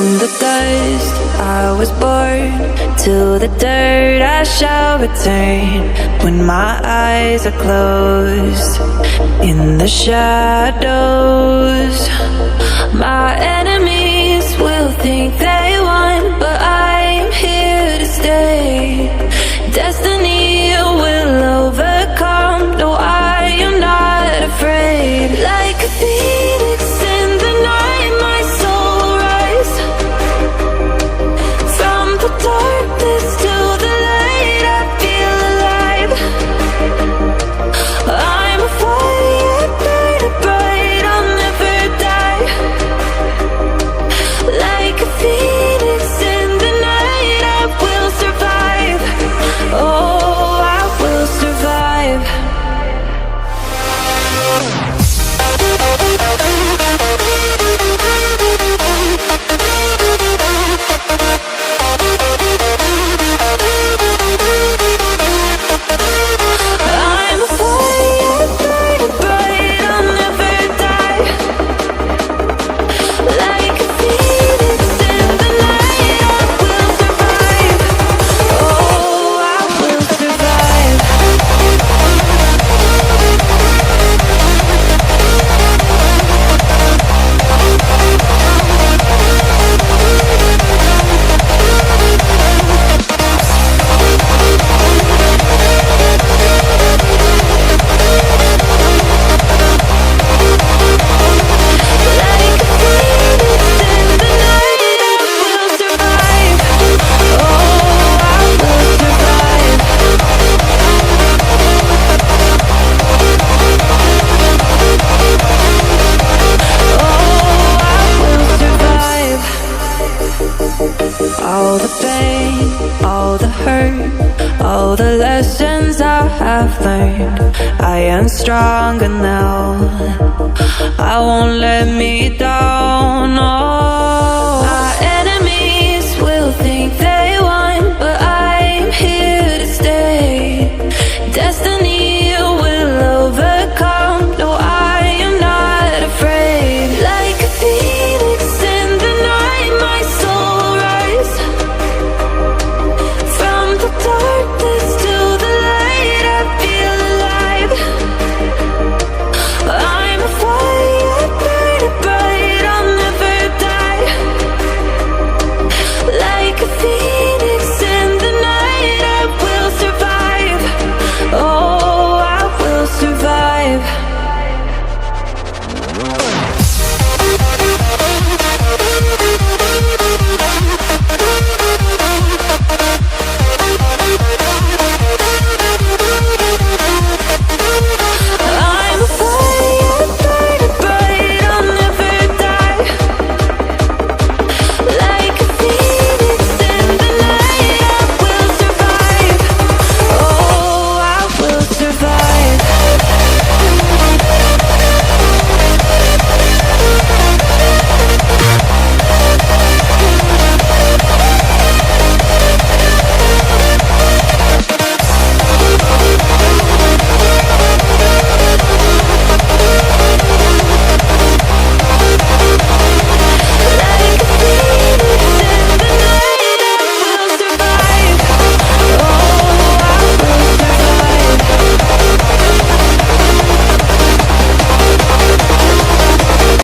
From the dust I was born, to the dirt I shall return. When my eyes are closed, in the shadows, my enemies will think they won, but I'm here to stay. Destiny will overcome. No, I am not afraid. Like a phoenix in the night, my soul will rise. From the darkness to the light, I feel alive. I'm a fire burning bright, I'll never die. Like a phoenix in the night, I will survive. Oh, I will survive. I'm a fire burning bright, I'll never die. Like a phoenix in the night, I will survive. Oh, I will survive. Like a phoenix in the night, I will survive. Oh, I will survive. Oh, I will survive. All the pain, all the hurt, all the lessons I have learned, I am stronger now. I won't let me down. Oh,